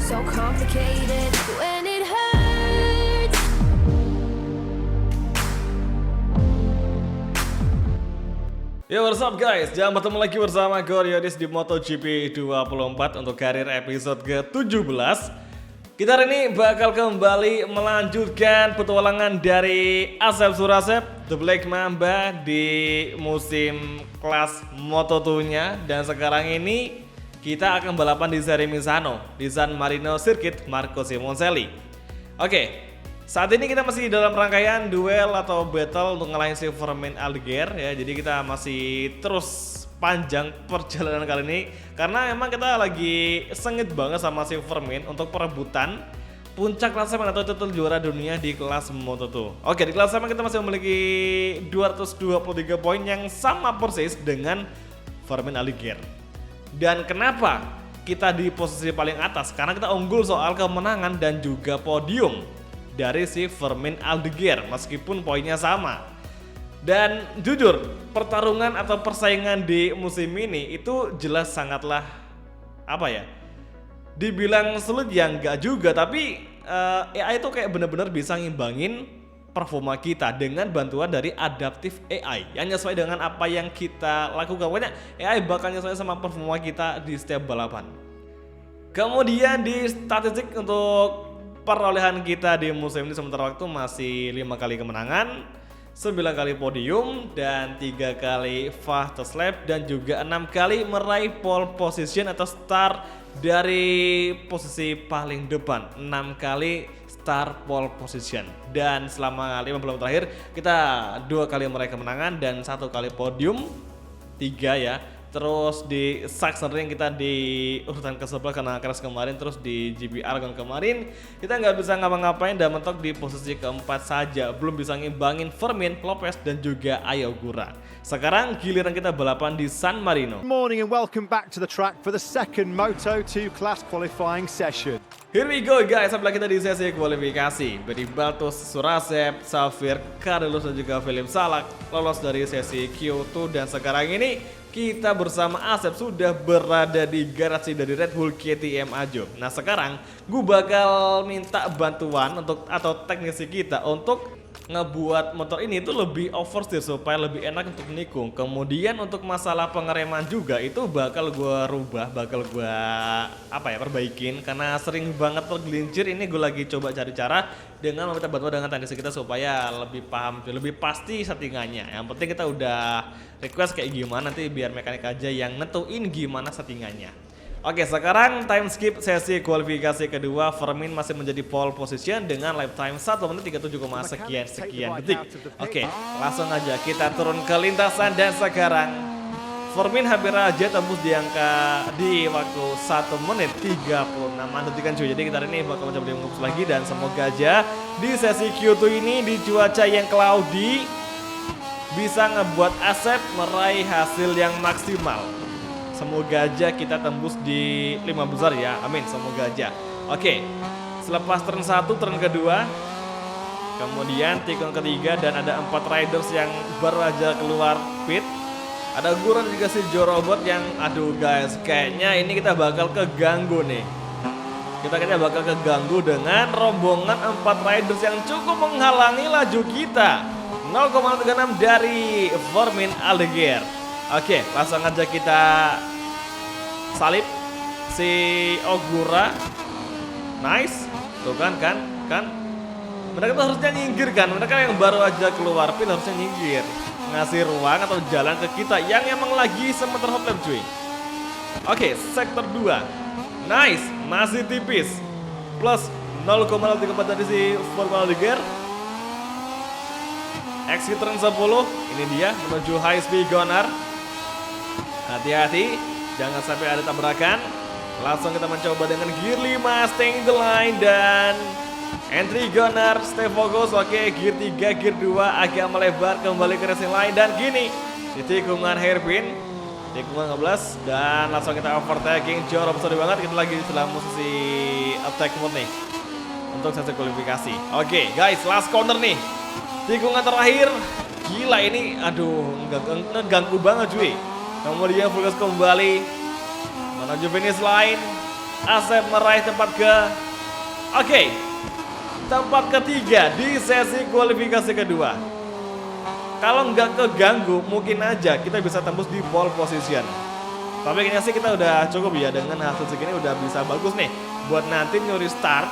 so complicated when it hurts. Yo, what's up guys? Jangan bertemu lagi bersama Goryodis di MotoGP 24 untuk karir episode ke-17. Kita hari ini bakal kembali melanjutkan petualangan dari Asep Surasep, The Black Mamba di musim kelas Moto2-nya. Dan sekarang ini kita akan balapan di seri Misano di San Marino Circuit Marco Simoncelli. Oke. Saat ini kita masih dalam rangkaian duel atau battle untuk ngalahin si Fermin Aldeguer ya. Jadi kita masih terus panjang perjalanan kali ini karena memang kita lagi sengit banget sama si Fermin untuk perebutan puncak klasemen atau titel juara dunia di kelas Moto2. Oke, di klasemen kita masih memiliki 223 poin yang sama persis dengan Fermin Aldeguer. Dan kenapa kita di posisi paling atas? Karena kita unggul soal kemenangan dan juga podium dari si Fermin Aldeguer meskipun poinnya sama. Dan jujur, pertarungan atau persaingan di musim ini itu jelas sangatlah dibilang sulit ya enggak juga, tapi AI itu kayak bener-bener bisa ngimbangin performa kita dengan bantuan dari adaptive AI yang nyesuai dengan apa yang kita lakukan. Pokoknya AI bakal nyesuai sama performa kita di setiap balapan. Kemudian di statistik untuk perolehan kita di musim ini sementara waktu masih 5 kali kemenangan, 9 kali podium, dan 3 kali fastest lap, dan juga 6 kali meraih pole position atau start dari posisi paling depan. 6 kali start pole position. Dan selama 5 bulan terakhir kita 2 kali meraih kemenangan dan 1 kali podium, 3 ya. Terus di Sachsenring kita di urutan ke-11 karena crash kemarin. Terus di GP Aragon kemarin kita nggak bisa ngapa-ngapain dan mentok di posisi keempat saja. Belum bisa ngimbangin Fermin, Lopez, dan juga Ayogura. Sekarang giliran kita balapan di San Marino. Good morning and welcome back to the track for the second Moto2 class qualifying session. Here we go guys, sampai kita di sesi kualifikasi. Beri Baltus, Surasep, Safir, Carlos, dan juga Philip Salak lolos dari sesi Q2. Dan sekarang ini kita bersama Asep sudah berada di garasi dari Red Bull KTM Ajo. Nah sekarang gue bakal minta bantuan atau teknisi kita untuk ngebuat motor ini itu lebih oversteer supaya lebih enak untuk nikung. Kemudian untuk masalah pengereman juga itu bakal gue rubah, bakal gue perbaikin karena sering banget tergelincir. Ini gue lagi coba cari cara dengan meminta bantuan dengan teknisi kita supaya lebih paham, lebih pasti settingannya. Yang penting kita udah request kayak gimana, nanti biar mekanik aja yang nentuin gimana settingannya. Oke, sekarang time skip sesi kualifikasi kedua. Fermin masih menjadi pole position dengan lap time 1 menit 37, sekian detik. Oke, langsung aja kita turun ke lintasan dan sekarang Fermin hampir aja tembus di angka di waktu 1 menit 36 detik kan cuy. Jadi kita hari ini bakal mencoba mengukus lagi dan semoga aja di sesi Q2 ini di cuaca yang cloudy bisa ngebuat Asep meraih hasil yang maksimal. Semoga aja kita tembus di 5 besar ya, amin, semoga aja. Oke, selepas turn 1, turn kedua, kemudian tikung ketiga dan ada 4 riders yang baru aja keluar pit. Ada Guran juga si Joe Robert yang aduh guys, kayaknya ini kita bakal keganggu nih. Kita kayaknya bakal keganggu dengan rombongan 4 riders yang cukup menghalangi laju kita. 0,36 dari Fermin Aldeguer. Oke, langsung aja kita salib si Ogura. Nice. Tuh kan. Mereka tuh harusnya nyinggir kan. Mereka yang baru aja keluar pit harusnya nyinggir. Ngasih ruang atau jalan ke kita yang emang lagi semeter hot lap cuy. Oke, sektor 2. Nice, masih tipis. Plus 0,34 dari si Fermin Aldeguer. Exit turn 10, ini dia menuju high speed Gunnar. Hati-hati, jangan sampai ada tabrakan. Langsung kita mencoba dengan gear 5, staying the line dan entry Gunnar, stay focus. Oke, gear 3, gear 2 agak melebar kembali ke racing line dan gini di tikungan hairpin, tikungan 15 dan langsung kita overtaking. Jorok, sorry banget kita lagi dalam posisi attack mode nih untuk sesi kualifikasi. Oke, guys, last corner nih. Tikungan terakhir, gila ini, aduh, ngeganggu banget cuy. Kemudian fokus kembali menuju finish line. Asep meraih tempat tempat ketiga di sesi kualifikasi kedua. Kalau nggak keganggu, mungkin aja kita bisa tembus di pole position. Tapi kayaknya sih kita udah cukup ya, dengan hasil segini udah bisa bagus nih buat nanti nyuri start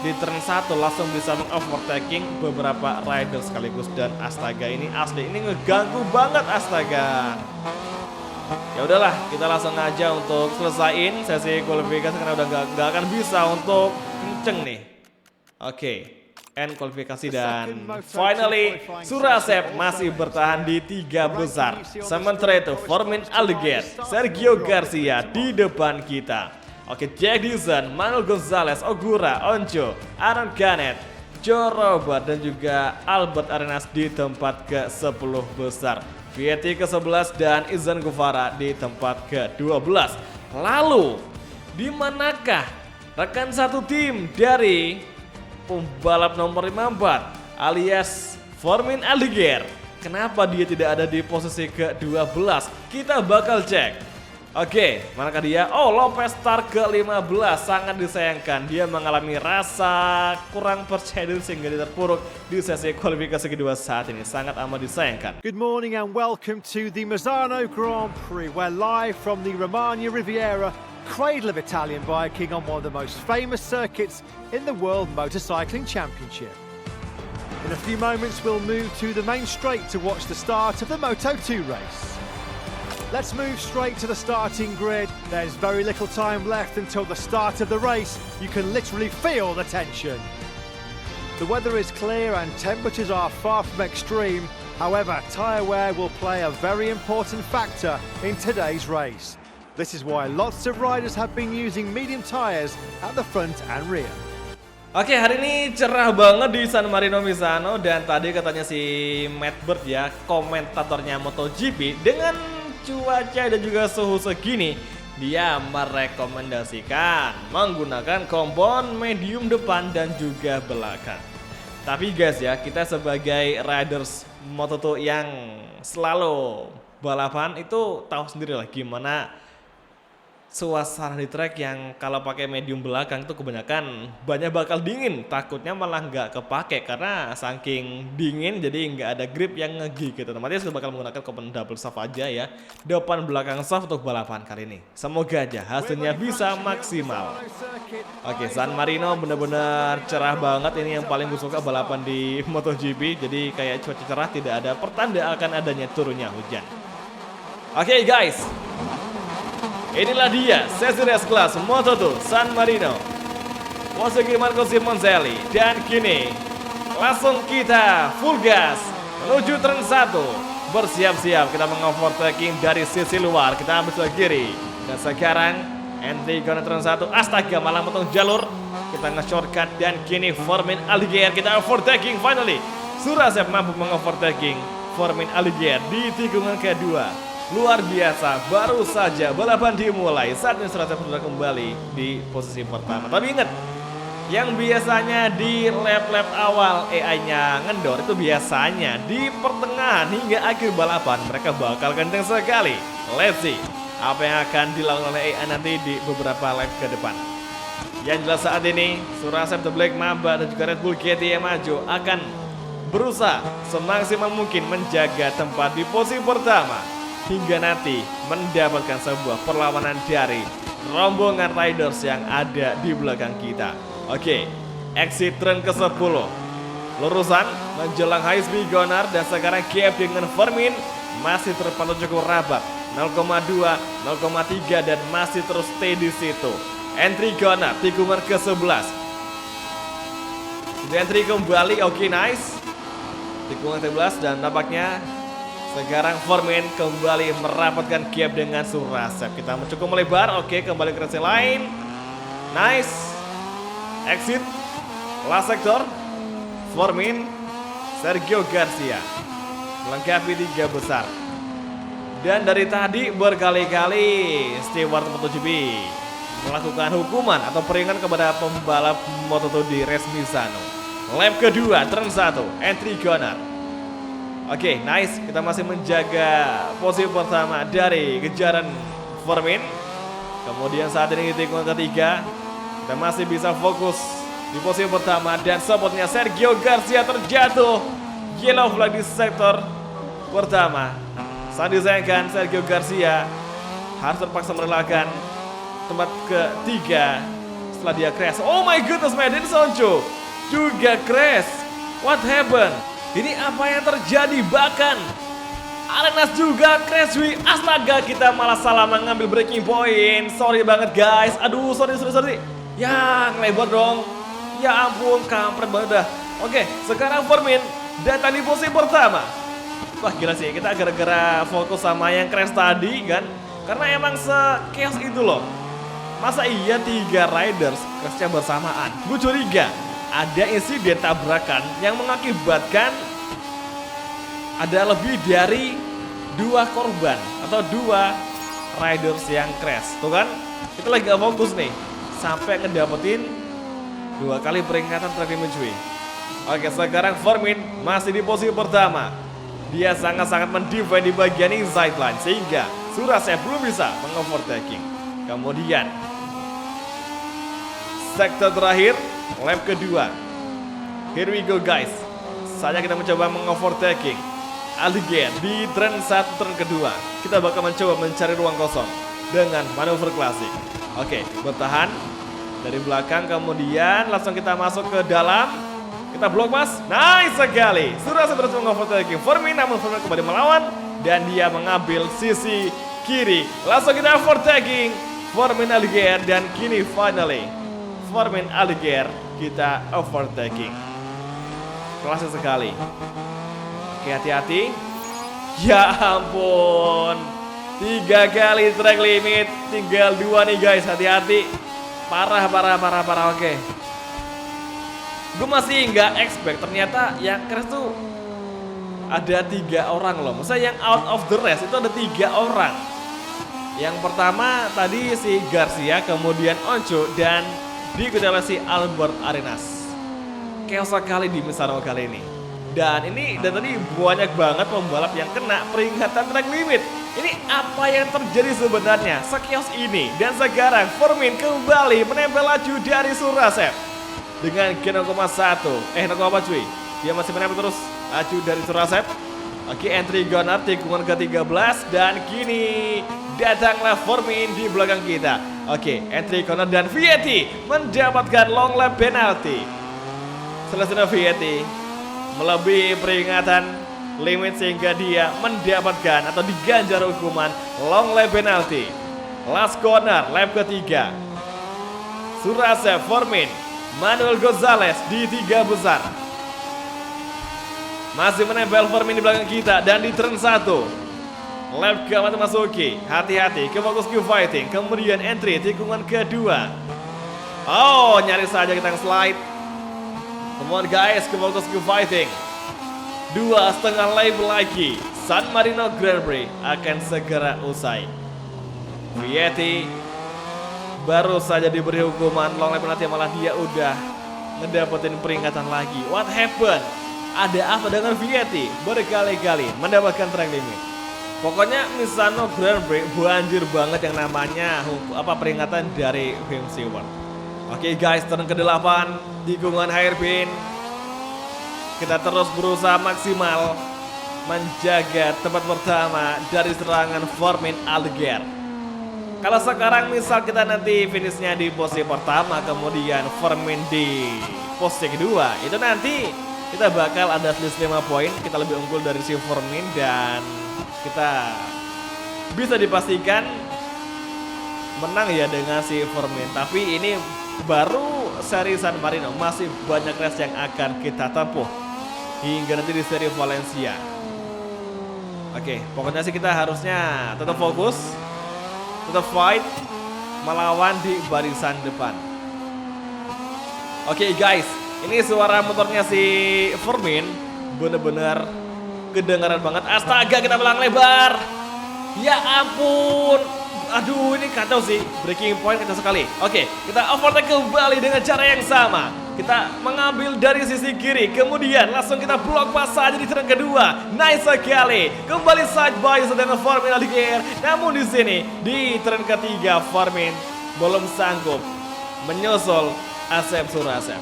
di turn 1 langsung bisa meng-overtaking beberapa rider sekaligus. Dan astaga, ini asli ini ngeganggu banget, astaga. Ya udahlah, kita langsung aja untuk selesaiin sesi kualifikasi karena udah nggak akan bisa untuk kenceng nih. End kualifikasi dan finally Surasep masih bertahan di 3 besar. Sementara itu Formin Aldeguer, Sergio Garcia di depan kita. Jack Dixon, Manuel Gonzalez, Ogura, Onjo, Aaron Canet, Joe Robert dan juga Albert Arenas di tempat ke-10 besar. Vietti ke-11 dan Izan Guevara di tempat ke-12. Lalu, di manakah rekan satu tim dari pembalap nomor 54 alias Formin Aldeguer? Kenapa dia tidak ada di posisi ke-12? Kita bakal cek. Manakah dia? Lopez start ke-15. Sangat disayangkan, dia mengalami rasa kurang percaya diri sehingga dia terpuruk di sesi kualifikasi kedua saat ini. Sangat amat disayangkan. Good morning and welcome to the Misano Grand Prix. We're live from the Romagna Riviera, cradle of Italian biking on one of the most famous circuits in the World Motorcycling Championship. In a few moments we'll move to the main straight to watch the start of the Moto2 race. Let's move straight to the starting grid. There's very little time left until the start of the race. You can literally feel the tension. The weather is clear and temperatures are far from extreme. However, tyre wear will play a very important factor in today's race. This is why lots of riders have been using medium tyres at the front and rear. Hari ini cerah banget di San Marino Misano. Dan tadi katanya si Matt Bird ya, komentatornya MotoGP, dengan cuaca dan juga suhu segini, dia merekomendasikan menggunakan kompon medium depan dan juga belakang. Tapi guys ya, kita sebagai riders Moto2 yang selalu balapan itu tahu sendiri lah gimana suasana di track yang kalau pakai medium belakang itu kebanyakan banyak bakal dingin. Takutnya malah nggak kepake karena saking dingin jadi nggak ada grip yang ngegigit. Otomatis kita bakal menggunakan kompon double shaft aja ya, depan belakang shaft untuk balapan kali ini. Semoga aja hasilnya bisa maksimal. San Marino benar-benar cerah banget. Ini yang paling gue suka balapan di MotoGP. Jadi kayak cuaca cerah, tidak ada pertanda akan adanya turunnya hujan. Guys, inilah dia sesi race kelas Moto2 San Marino. Wasegi Marco Simoncelli. Dan kini langsung kita full gas menuju turn 1. Bersiap-siap kita mengovertaking dari sisi luar. Kita ambil sebelah kiri. Dan sekarang entry ke turn 1. Astaga, malah potong jalur. Kita nge-shortcut dan kini Formin Aldeguer kita overtaking finally. Surasep mampu mengovertaking Formin Aldeguer di tikungan kedua. Luar biasa, baru saja balapan dimulai, saat ini Surasep sudah kembali di posisi pertama. Tapi ingat, yang biasanya di lap-lap awal AI-nya ngendor, itu biasanya di pertengahan hingga akhir balapan mereka bakal kenceng sekali. Let's see apa yang akan dilakukan oleh AI nanti di beberapa lap ke depan. Yang jelas saat ini Surasep, The Black Mamba dan juga Red Bull GT yang maju akan berusaha semaksimal mungkin menjaga tempat di posisi pertama hingga nanti mendapatkan sebuah perlawanan dari rombongan riders yang ada di belakang kita. Exit turn ke-10. Lurusan menjelang high speed corner dan sekarang gap dengan Formin masih terpantau cukup rapat. 0,2, 0,3 dan masih terus stay di situ. Entry corner tikungan ke-11. Sudah entry kembali, nice. Tikungan ke-11 dan nampaknya sekarang Formin kembali merapatkan gap dengan Surasep. Kita cukup melebar. Kembali ke race lain. Nice. Exit last sector. Formin, Sergio Garcia melengkapi 3 besar. Dan dari tadi berkali-kali steward MotoGP melakukan hukuman atau peringatan kepada pembalap Moto2 di race Misano. Lap kedua, turn 1, entry corner. Nice. Kita masih menjaga posisi pertama dari kejaran Formin. Kemudian saat ini di tikungan ketiga, kita masih bisa fokus di posisi pertama dan sepertinya Sergio Garcia terjatuh. Yellow flag di sektor pertama. Sangat disayangkan Sergio Garcia harus terpaksa merelakan tempat ketiga setelah dia crash. Oh my goodness, Maiden Sonjo juga crash. What happened? Ini apa yang terjadi? Bahkan Arenas juga crash. Astaga, kita malah salah mengambil breaking point. Sorry banget guys. Aduh, sorry. Ya, ngelebot dong. Ya ampun, kampret banget dah. Oke, sekarang Formin datang di posisi pertama. Wah gila sih, kita gara-gara fokus sama yang crash tadi kan. Karena emang se-chaos itu loh. Masa iya 3 riders crashnya bersamaan? Gue curiga ada insiden tabrakan yang mengakibatkan ada lebih dari 2 korban atau 2 riders yang crash. Tuh kan, kita lagi gak fokus nih sampai ngedapetin 2 kali peringatan track damage. Oke, sekarang Formin masih di posisi pertama. Dia sangat-sangat mendefend di bagian inside line sehingga Surasep belum bisa mengovertaking. Kemudian sektor terakhir, lap kedua. Here we go guys. Saatnya kita mencoba mengovertaking Aldigen di turn 1 turn kedua. Kita bakal mencoba mencari ruang kosong dengan manuver klasik. Oke, bertahan dari belakang, kemudian langsung kita masuk ke dalam. Kita blok mas, nice sekali. Sudah terus mengovertaking Formin, namun Formin kembali melawan dan dia mengambil sisi kiri. Langsung kita overtaking Formin Aldiger dan kini finally Formin Aldiger kita overtaking. Klasik sekali. Oke, hati-hati. Ya ampun, 3 kali track limit, tinggal 2 nih guys, hati-hati. Parah. Oke. Gue masih nggak expect ternyata yang crash tuh ada 3 orang loh. Maksudnya yang out of the race itu ada 3 orang. Yang pertama tadi si Garcia, kemudian Onco, dan diikuti oleh si Albert Arenas. Chaos sekali di Misano kali ini. Dan tadi banyak banget pembalap yang kena peringatan track limit. Ini apa yang terjadi sebenarnya? Sekios ini. Dan sekarang Formin kembali menempel laju dari Surasep dengan Gen 0,1. 0,4 cuy. Dia masih menempel terus laju dari Surasep. Oke, entry gunner tikungan ke-13 dan kini datanglah Formin di belakang kita. Oke, entry corner dan Vietti mendapatkan long lap penalty. Selesai Vietti melebihi peringatan limit sehingga dia mendapatkan atau diganjar hukuman long lap penalty. Last corner lap ketiga. Surasep, Formin, Manuel Gonzalez di 3 besar. Masih menempel Formin di belakang kita dan di turn 1. Lap keempat masuki. Hati-hati ke fokus Q fighting. Kemudian entry tikungan kedua. Oh, nyaris saja kita slide. Come on guys, ke fokus Q fighting. 2,5 lap lagi. San Marino Grand Prix akan segera usai. Vietti baru saja diberi hukuman long lap penalti, malah dia udah ngedapetin peringatan lagi. What happened? Ada apa dengan Vietti? Berkali-kali mendapatkan track limit. Pokoknya Misano Grand Prix banjir banget yang namanya peringatan dari Wim Stewart. Oke guys, turn ke-8 tikungan hairpin. Kita terus berusaha maksimal menjaga tempat pertama dari serangan Formin Aldiger. Kalau sekarang misal kita nanti finishnya di posisi pertama, kemudian Formin di posisi kedua, itu nanti kita bakal ada selisih 5 poin. Kita lebih unggul dari si Formin dan kita bisa dipastikan menang ya dengan si Formin. Tapi ini baru seri San Marino, masih banyak race yang akan kita tempuh hingga nanti di seri Valencia. Oke, pokoknya sih kita harusnya tetap fokus, tetap fight, melawan di barisan depan. Oke guys, ini suara motornya si Formin bener-bener kedengaran banget. Astaga, kita belang lebar. Ya ampun. Aduh, ini kacau sih. Breaking point kacau sekali. Oke, kita overtake kembali dengan cara yang sama. Kita mengambil dari sisi kiri, kemudian langsung kita blok pas saja di turn kedua. Nice sekali. Kembali side by dengan Formin Aldeguer. Namun di sini di turn ketiga Formin belum sanggup menyusul Asep Surasep.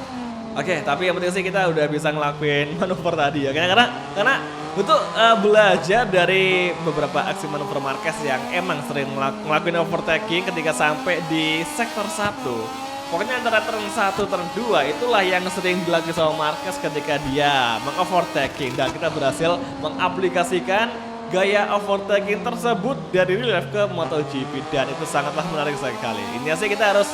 Oke, tapi yang penting sih kita udah bisa ngelakuin manuver tadi ya. Karena untuk belajar dari beberapa aksi manuver Marquez yang emang sering ngelakuin overtaking ketika sampai di sektor 1. Pokoknya antara turn 1 turn 2 itulah yang sering dilakukan sama Marquez ketika dia mengovertaking, dan kita berhasil mengaplikasikan gaya overtaking tersebut dari real life ke MotoGP, dan itu sangatlah menarik sekali. Ini sih kita harus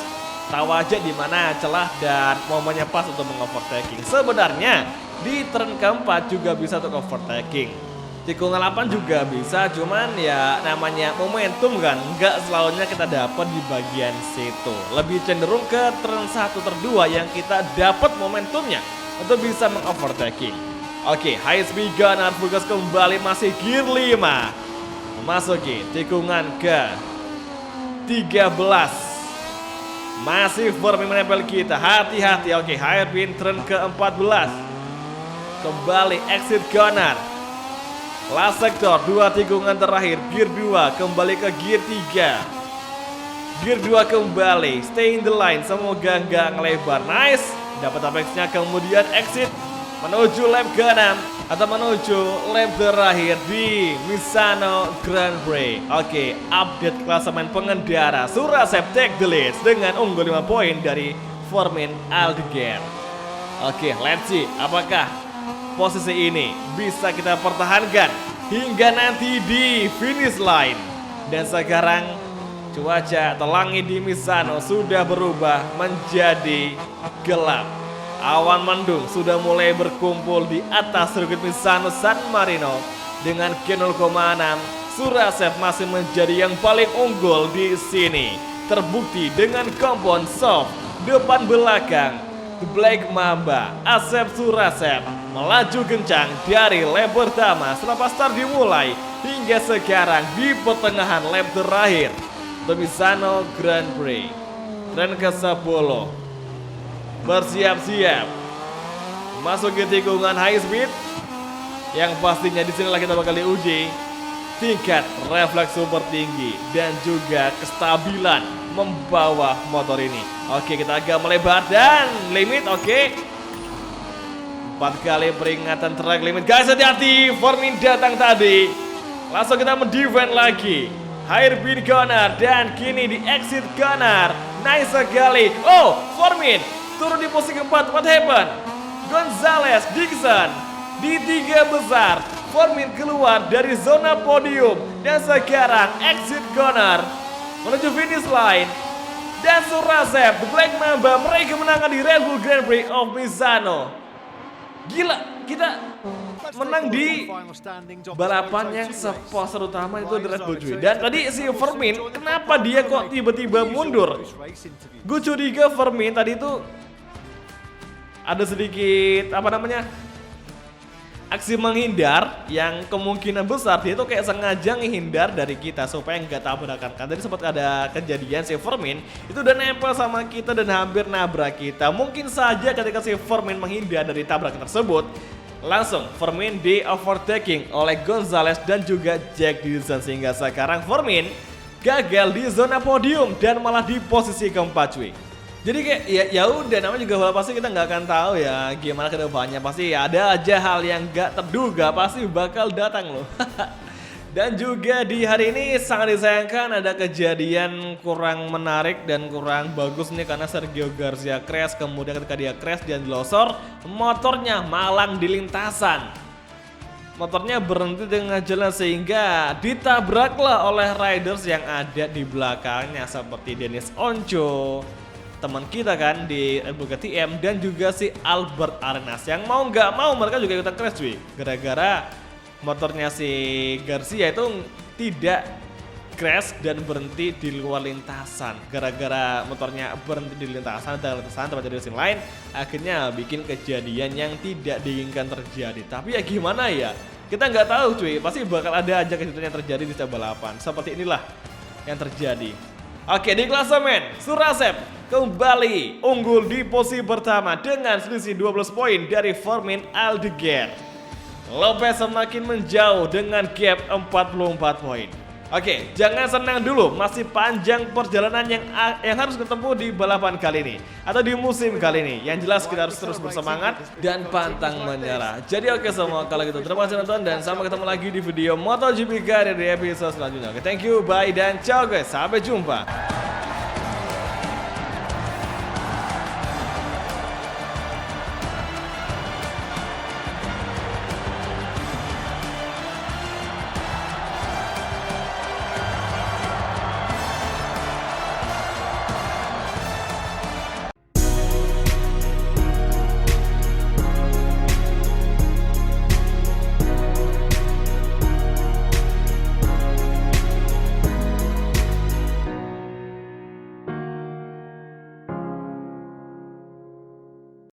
tahu aja di mana celah dan momennya pas untuk mengovertaking. Sebenarnya di turn keempat juga bisa untuk overtaking. Tikungan 8 juga bisa, cuman ya namanya momentum kan, nggak selalunya kita dapat di bagian situ. Lebih cenderung ke turn 1 turn 2 yang kita dapat momentumnya untuk bisa mengovertaking. Oke, high speed gunner fokus kembali, masih gear 5. Memasuki tikungan ke 13. Masih Formin menempel kita, hati-hati. Oke, hairpin turn ke 14. Kembali exit gunner. Last sektor, 2 tikungan terakhir, gear 2 kembali ke gear 3. Gear 2 kembali, stay in the line, semoga nggak ngelebar. Nice, dapat apex-nya, kemudian exit menuju lap ke-6 atau menuju lap terakhir di Misano Grand Prix. Oke, update klasemen pengendara. Surasep take the lead dengan unggul 5 poin dari Formin Aldeguer. Oke, let's see apakah posisi ini bisa kita pertahankan hingga nanti di finish line. Dan sekarang cuaca atau langit di Misano sudah berubah menjadi gelap. Awan mendung sudah mulai berkumpul di atas sirkuit Misano San Marino. Dengan Q0,6, Surasep masih menjadi yang paling unggul di sini. Terbukti dengan kompon soft depan belakang. The Black Mamba Asep Surasep melaju kencang dari lap pertama setelah start dimulai hingga sekarang di pertengahan lap terakhir The Misano Grand Prix. Tren ke-10 bersiap-siap masuk ke tikungan high speed yang pastinya di sinilah kita bakal diuji tingkat refleks super tinggi dan juga kestabilan membawa motor ini. Oke, kita agak melebar dan limit. Oke, 4 kali peringatan track limit. Guys, hati-hati, Formin datang tadi. Langsung kita mendefend lagi. Hairpin gunner dan kini di exit gunner. Nice sekali. Oh, Formin turun di posisi keempat. What happened? Gonzales, Dixon di 3 besar. Formin keluar dari zona podium dan sekarang exit gunner menuju finish line. Dan Surasep, The Black Mamba meraih kemenangan di Red Bull Grand Prix of Misano. Gila, kita menang di balapan yang sponsor utama itu di Red Bull cuy. Dan tadi si Formin, kenapa dia kok tiba-tiba mundur? Gue curiga Formin tadi itu ada sedikit aksi menghindar yang kemungkinan besar dia tuh kayak sengaja menghindar dari kita supaya nggak tabrakan. Kan tadi sempat ada kejadian si Formin itu udah nempel sama kita dan hampir nabrak kita. Mungkin saja ketika si Formin menghindar dari tabrakan tersebut, langsung Formin di overtaking oleh Gonzales dan juga Jack Dixon, sehingga sekarang Formin gagal di zona podium dan malah di posisi keempat cuy. Jadi kayak ya udah, namanya juga balap, pasti kita nggak akan tahu ya gimana ke depannya. Pasti ada aja hal yang nggak terduga pasti bakal datang loh. Dan juga di hari ini sangat disayangkan ada kejadian kurang menarik dan kurang bagus nih, karena Sergio Garcia crash. Kemudian ketika dia crash dan dilosor, motornya malang di lintasan. Motornya berhenti di tengah jalan sehingga ditabraklah oleh riders yang ada di belakangnya seperti Dennis Onco, teman kita kan di Red Bull KTM, dan juga si Albert Arenas yang mau nggak mau mereka juga ikutan crash cuy, gara-gara motornya si Garcia itu tidak crash dan berhenti di luar lintasan. Gara-gara motornya berhenti di lintasan dan lintasan tempat di mesin lain, akhirnya bikin kejadian yang tidak diinginkan terjadi. Tapi ya gimana ya, kita nggak tahu cuy, pasti bakal ada aja kejadian yang terjadi di setiap balapan. Seperti inilah yang terjadi. Oke, di klasemen Surasep kembali unggul di posisi pertama dengan selisih 12 poin dari Fermin Aldeguer. Lopez semakin menjauh dengan gap 44 poin. Oke, jangan senang dulu, masih panjang perjalanan yang harus ditempuh di balapan kali ini atau di musim kali ini. Yang jelas kita harus terus bersemangat dan pantang menyerah. Jadi oke semua, kalau gitu terima kasih nonton dan sampai ketemu lagi di video MotoGP Guide di episode selanjutnya. Oke, thank you, bye dan ciao guys, sampai jumpa.